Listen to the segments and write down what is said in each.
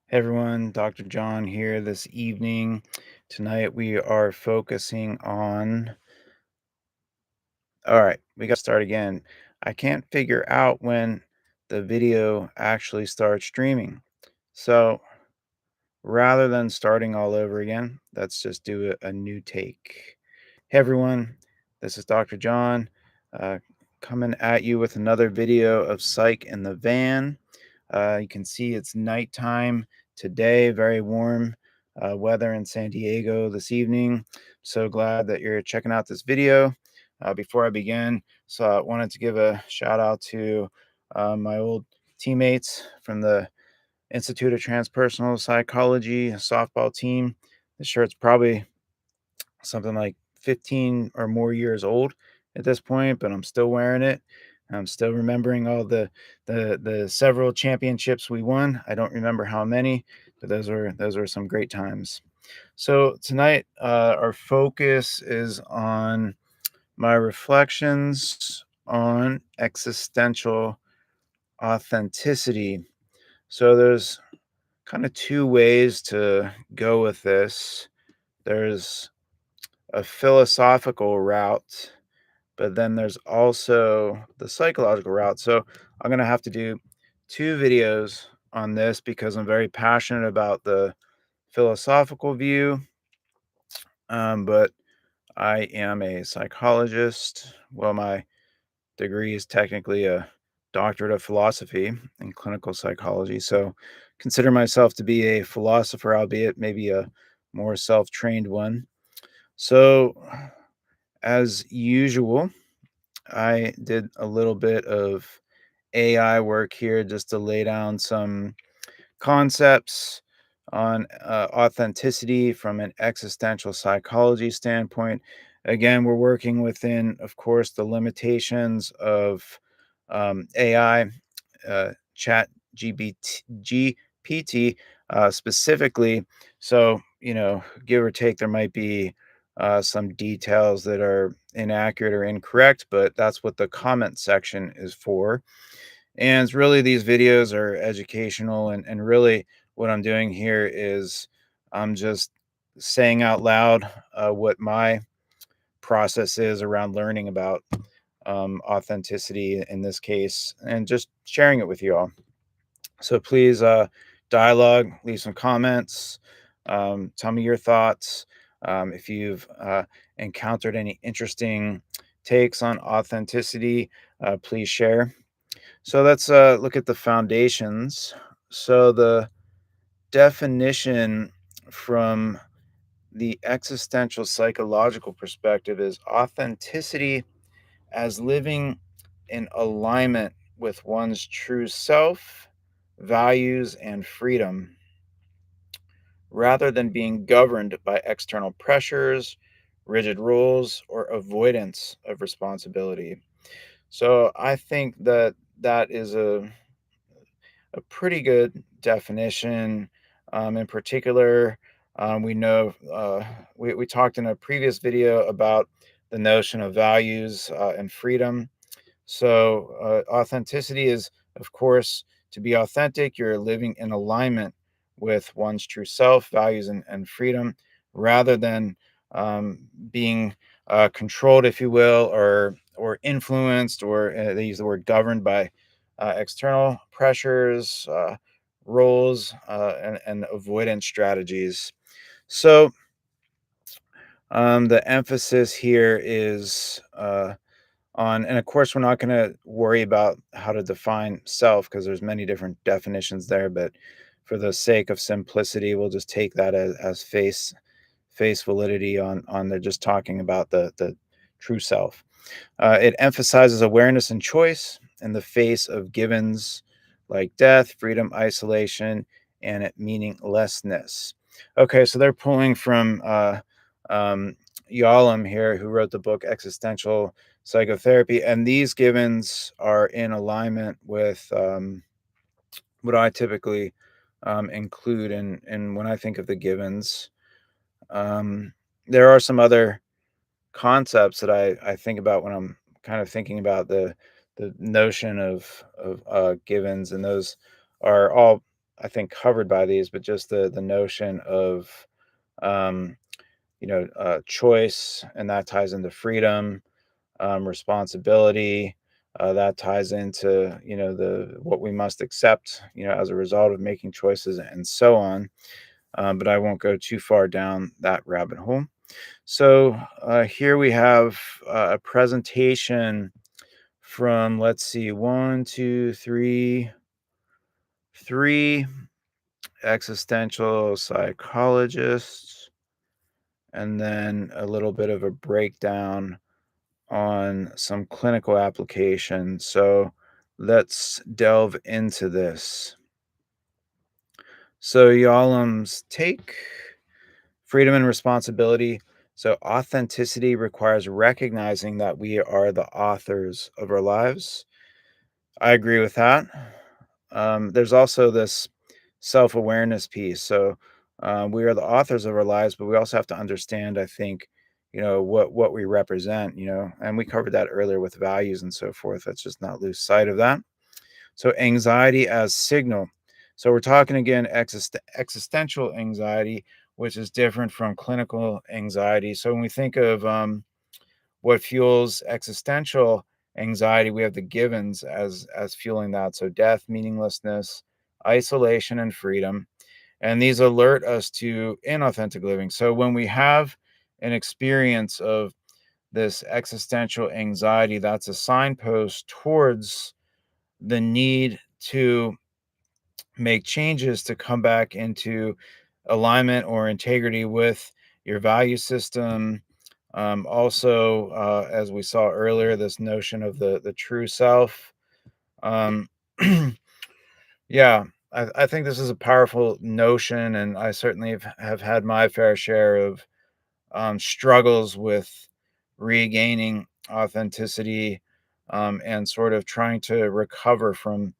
Hey everyone, Dr. John here this evening. Tonight we are focusing on. All right, we got to start again. I can't figure out when the video actually starts streaming. So rather than starting all over again, let's just do a new take. Hey everyone, this is Dr. John uh, coming at you with another video of Psych in the Van. You can see it's nighttime today, very warm weather in San Diego this evening. So glad that you're checking out this video. Before I begin, so I wanted to give a shout out to my old teammates from the Institute of Transpersonal Psychology softball team. This shirt's probably something like 15 or more years old at this point, but I'm still wearing it. I'm still remembering all the several championships we won. I don't remember how many, but those were some great times. So tonight, our focus is on my reflections on existential authenticity. So there's kind of two ways to go with this. There's a philosophical route, but then there's also the psychological route. So I'm going to have to do two videos on this because I'm very passionate about the philosophical view. But I am a psychologist. Well, my degree is technically a doctorate of philosophy in clinical psychology. So consider myself to be a philosopher, albeit maybe a more self trained one. So, as usual, I did a little bit of AI work here just to lay down some concepts on authenticity from an existential psychology standpoint. Again, we're working within, of course, the limitations of AI, chat GPT specifically. So, give or take, there might be some details that are inaccurate or incorrect, but that's what the comment section is for. And it's really, these videos are educational, and really what I'm doing here is I'm just saying out loud what my process is around learning about authenticity in this case, and just sharing it with you all. So please, dialogue, leave some comments, tell me your thoughts. If you've encountered any interesting takes on authenticity, please share. So let's look at the foundations. So the definition from the existential psychological perspective is authenticity as living in alignment with one's true self, values, and freedom, rather than being governed by external pressures, rigid rules, or avoidance of responsibility. So I think that that is a pretty good definition. In particular, we know we talked in a previous video about the notion of values and freedom. So, authenticity is, of course, to be authentic, you're living in alignment with one's true self, values, and freedom, rather than being controlled, if you will, or influenced, or they use the word governed by external pressures, roles, and avoidance strategies. So, the emphasis here is and of course, we're not going to worry about how to define self because there's many different definitions there. But for the sake of simplicity, we'll just take that as face validity on they're just talking about the true self. It emphasizes awareness and choice in the face of givens like death, freedom, isolation, and meaninglessness. Okay, so they're pulling from um, Yalom here, who wrote the book Existential Psychotherapy, and these givens are in alignment with what I typically include in when I think of the givens. Um, there are some other concepts that I think about when I'm kind of thinking about the notion of givens, and those are all I think, covered by these, but just the notion of, um, choice, and that ties into freedom, responsibility. That ties into the what we must accept, as a result of making choices, and so on. But I won't go too far down that rabbit hole. So here we have a presentation from, let's see, one, two, three existential psychologists, and then a little bit of a breakdown on some clinical applications. So let's delve into this. So Yalom's take: freedom and responsibility. So authenticity requires recognizing that we are the authors of our lives. I agree with that. There's also this self-awareness piece. So we are the authors of our lives, but we also have to understand, I think, what we represent. And we covered that earlier with values and so forth. Let's just not lose sight of that. So anxiety as signal. So we're talking again existential anxiety, which is different from clinical anxiety. So when we think of what fuels existential anxiety, we have the givens as fueling that. So death, meaninglessness, isolation, and freedom. And these alert us to inauthentic living. So when we have an experience of this existential anxiety, that's a signpost towards the need to make changes to come back into alignment or integrity with your value system. Also, as we saw earlier, this notion of the true self. Um, yeah, I think this is a powerful notion, and I certainly have had my fair share of struggles with regaining authenticity, and sort of trying to recover from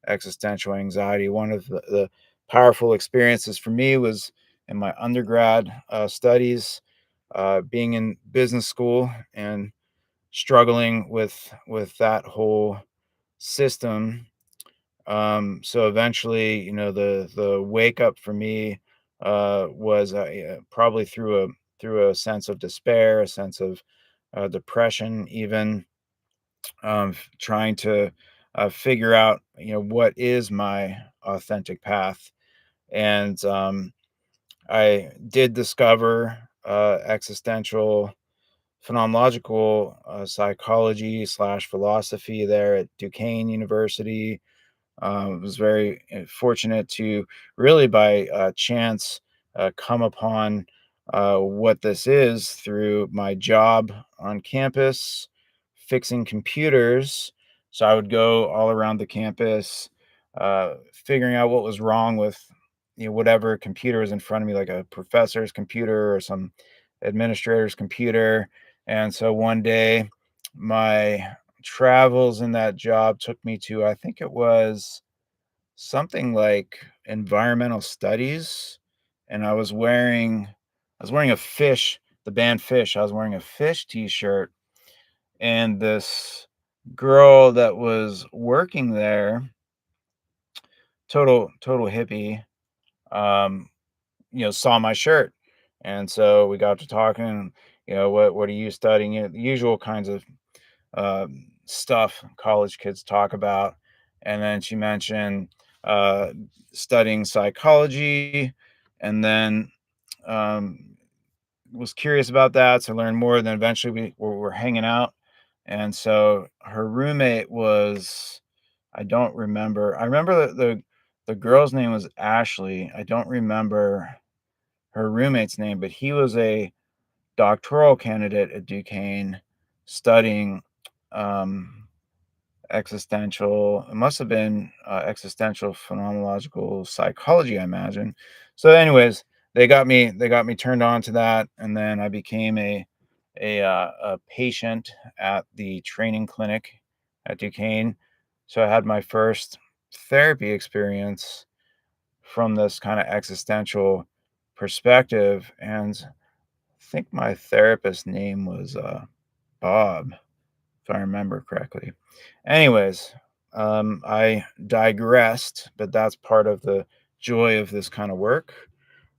existential anxiety. One of the powerful experiences for me was in my undergrad studies, being in business school and struggling with that whole system. So eventually, the wake up for me was probably through a sense of despair, a sense of depression, even trying to figure out, what is my authentic path. And I did discover existential phenomenological psychology slash philosophy there at Duquesne University. Was very fortunate to really by chance come upon what this is through my job on campus fixing computers. So I would go all around the campus, figuring out what was wrong with whatever computer was in front of me, like a professor's computer or some administrator's computer. And so one day, my travels in that job took me to, I think it was something like environmental studies, and I was wearing a Fish, the band Fish. I was wearing a Fish t-shirt, and this girl that was working there, total hippie, um, saw my shirt. And so we got to talking, what are you studying? The usual kinds of stuff college kids talk about. And then she mentioned uh, studying psychology, and then um, was curious about that. So learned more. Then eventually we were hanging out. And so her roommate was, I don't remember. I remember the girl's name was Ashley. I don't remember her roommate's name, but he was a doctoral candidate at Duquesne studying um, existential, it must have been existential phenomenological psychology, I imagine. So, anyways, they got me turned on to that, and then I became a patient at the training clinic at Duquesne. So I had my first therapy experience from this kind of existential perspective, and I think my therapist's name was Bob, if I remember correctly. Anyways, I digressed, but that's part of the joy of this kind of work.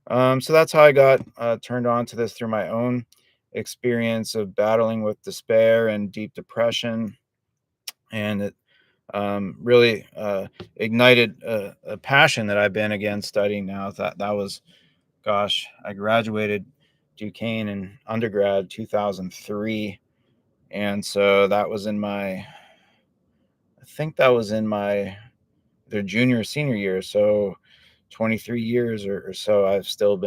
So that's how I got turned on to this, through my own experience of battling with despair and deep depression. And it really ignited a passion that I've been again studying now. That was, gosh, I graduated Duquesne in undergrad 2003, and so that was in my, I think that was in my either junior or senior year. So 23 years or so, I've still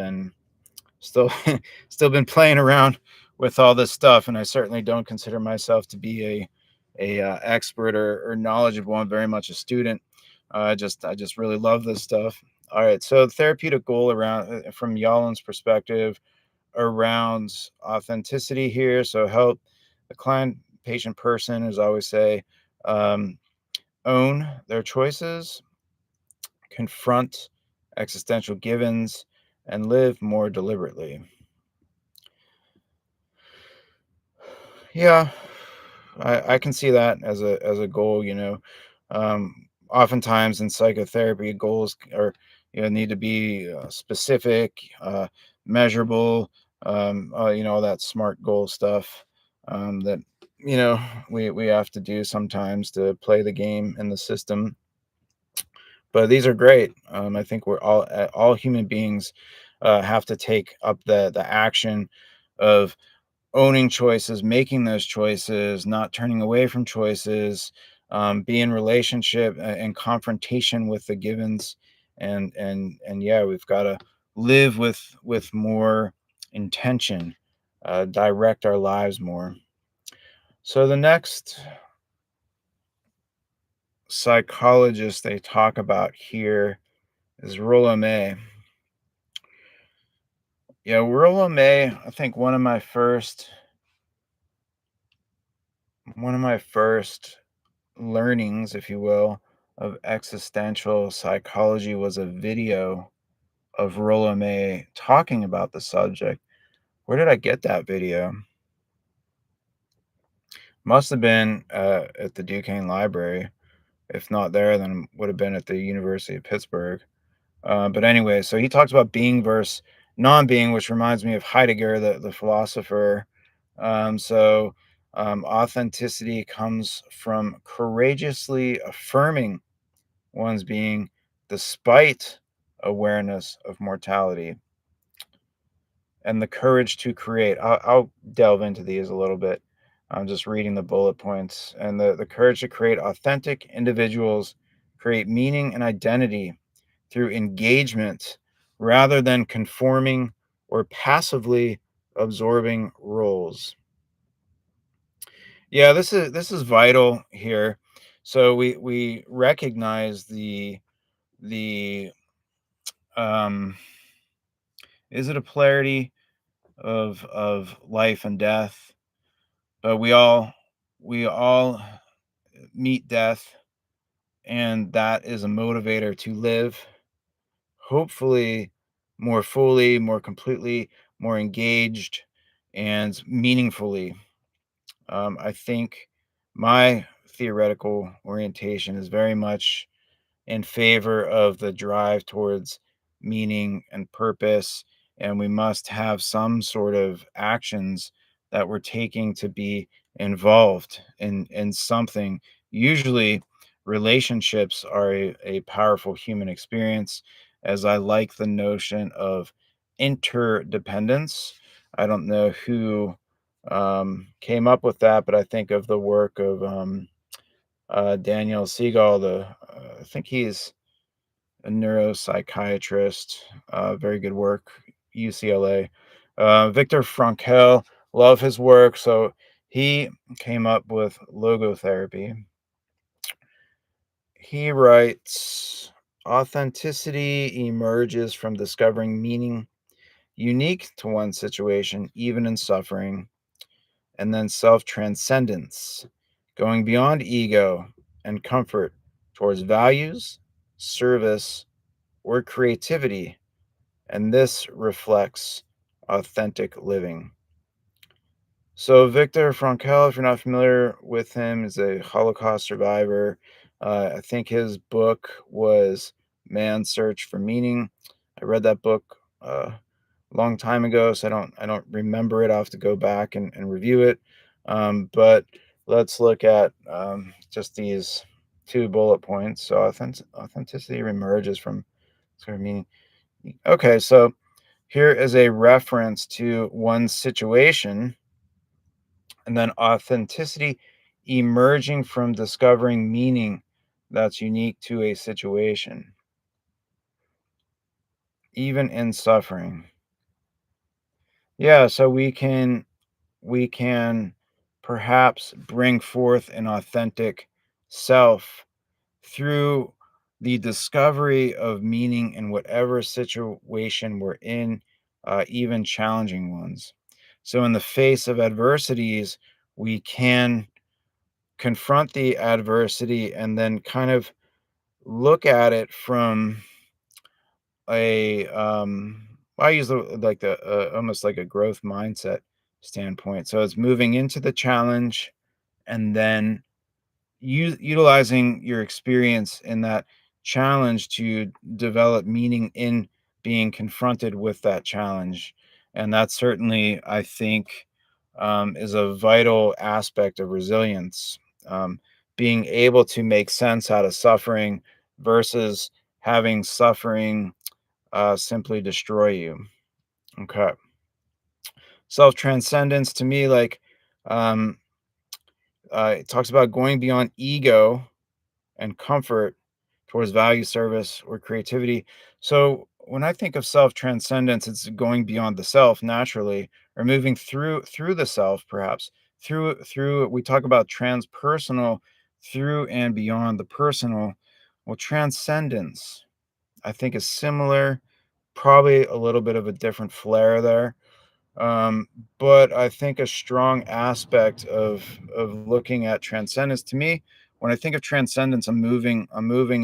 still been playing around with all this stuff, and I certainly don't consider myself to be a expert or knowledgeable. I'm very much a student. I just really love this stuff. All right, so the therapeutic goal around, from Yalom's perspective, around authenticity here. So help the client, patient, person, as I always say, um, own their choices, confront existential givens, and live more deliberately. Yeah, I can see that as a goal. Oftentimes in psychotherapy, goals are, need to be specific, measurable. All that SMART goal stuff that you know we have to do sometimes to play the game in the system. But these are great. I think we're all human beings have to take up the action of owning choices, making those choices, not turning away from choices, be in relationship and confrontation with the givens, and yeah, we've got to live with more intention, direct our lives more. So the next psychologist they talk about here is Rollo May. Yeah, Rollo May, I think one of my first learnings, if you will, of existential psychology was a video of Rollo May talking about the subject. Where did I get that video? Must have been at the Duquesne Library. If not there, then would have been at the University of Pittsburgh. But anyway, so he talks about being versus non-being, which reminds me of Heidegger, the philosopher. Authenticity comes from courageously affirming one's being despite awareness of mortality, and the courage to create. I'll delve into these a little bit. I'm just reading the bullet points. And the courage to create authentic individuals, create meaning and identity through engagement rather than conforming or passively absorbing roles. Yeah, this is vital here. So we recognize the um is it a polarity of life and death? But we all meet death, and that is a motivator to live, hopefully more fully, more completely, more engaged, and meaningfully. I think my theoretical orientation is very much in favor of the drive towards meaning and purpose. And we must have some sort of actions that we're taking to be involved in something. Usually, relationships are a powerful human experience, as I like the notion of interdependence. I don't know who came up with that, but I think of the work of Daniel Siegel. I think he's a neuropsychiatrist. Very good work, UCLA. Viktor Frankl, love his work. So he came up with logotherapy. He writes, authenticity emerges from discovering meaning unique to one situation, even in suffering, and then self transcendence, going beyond ego and comfort towards values, service, or creativity, and this reflects authentic living. So, Viktor Frankl, if you're not familiar with him, is a Holocaust survivor. I think his book was Man's Search for Meaning. I read that book a long time ago, so I don't remember it. I'll have to go back and review it. But let's look at just these two bullet points. So authenticity emerges from sort of meaning. Okay, so here is a reference to one situation, and then authenticity emerging from discovering meaning that's unique to a situation, even in suffering. Yeah, so we can perhaps bring forth an authentic self through the discovery of meaning in whatever situation we're in, even challenging ones. So, in the face of adversities, we can confront the adversity and then kind of look at it from I use the almost like a growth mindset standpoint. So it's moving into the challenge and then utilizing your experience in that challenge to develop meaning in being confronted with that challenge. And that certainly, I think, is a vital aspect of resilience. Being able to make sense out of suffering versus having suffering simply destroy you. Okay. Self transcendence to me, like, um, it talks about going beyond ego and comfort towards value, service, or creativity. So when I think of self transcendence, it's going beyond the self naturally, or moving through the self, perhaps through. We talk about transpersonal, through and beyond the personal. Well, transcendence, I think, is similar, probably a little bit of a different flair there. Um, but I think a strong aspect of looking at transcendence to me, when I think of transcendence, I'm moving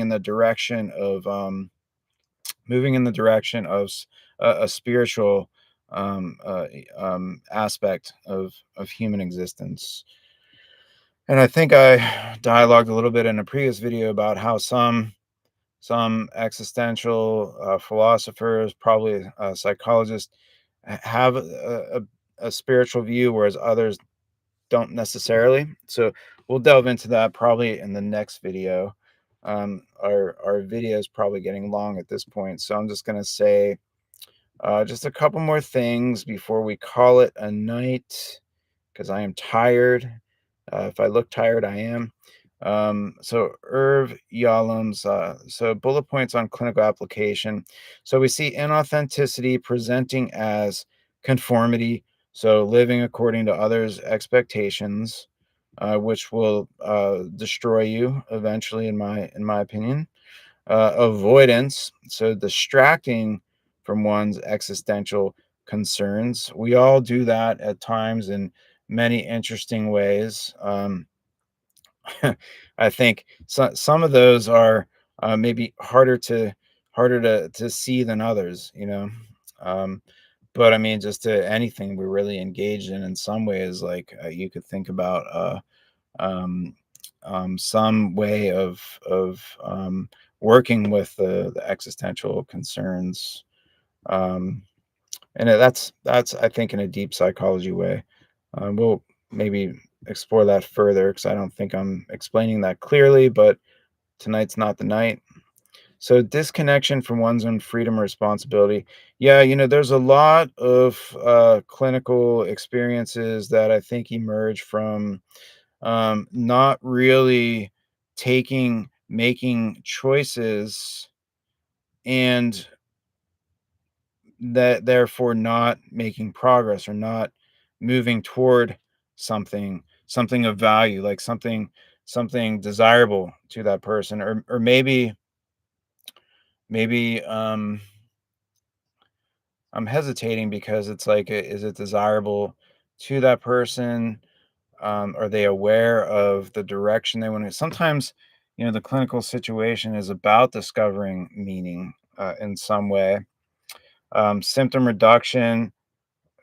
in the direction of moving in the direction of a spiritual aspect of human existence. And I think I dialogued a little bit in a previous video about how some existential philosophers, probably psychologists, have a spiritual view, whereas others don't necessarily. So we'll delve into that probably in the next video. Our video is probably getting long at this point, so I'm just going to say just a couple more things before we call it a night because I am tired. If I look tired, I am. So Irv Yalom's so bullet points on clinical application. So we see inauthenticity presenting as conformity, so living according to others' expectations, which will destroy you eventually, in my opinion. Avoidance, so distracting from one's existential concerns. We all do that at times in many interesting ways. I think some of those are maybe harder to see than others, you know. Um, but I mean, just to anything we're really engaged in some ways, like you could think about um, some way of working with the existential concerns, um, and that's I think in a deep psychology way. We'll maybe explore that further because I don't think I'm explaining that clearly, but tonight's not the night. So disconnection from one's own freedom and responsibility. Yeah, there's a lot of clinical experiences that I think emerge from not really making choices, and that therefore not making progress or not moving toward something of value, like something desirable to that person, or maybe I'm hesitating because it's like, is it desirable to that person? Are they aware of the direction they want to? Sometimes, the clinical situation is about discovering meaning in some way. Symptom reduction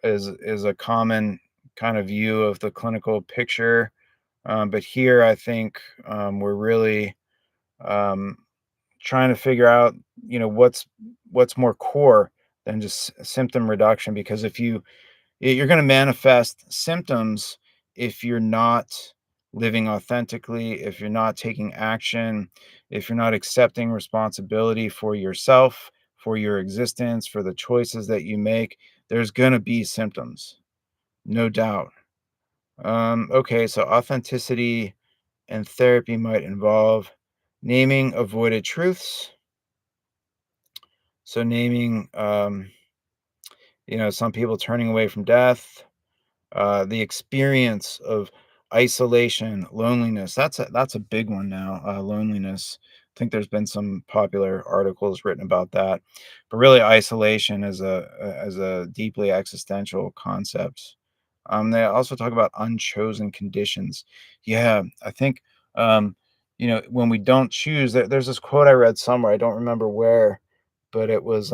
is a common kind of view of the clinical picture, but here I think we're really um, trying to figure out, what's more core than just symptom reduction. Because if you're going to manifest symptoms if you're not living authentically, if you're not taking action, if you're not accepting responsibility for yourself, for your existence, for the choices that you make. There's going to be symptoms, no doubt. Okay, so authenticity and therapy might involve naming avoided truths. So naming, some people turning away from death, the experience of isolation, loneliness. That's a big one now. Loneliness. I think there's been some popular articles written about that, but really, isolation is a deeply existential concept. They also talk about unchosen conditions. Yeah, I think when we don't choose. There's this quote I read somewhere. I don't remember where, but it was.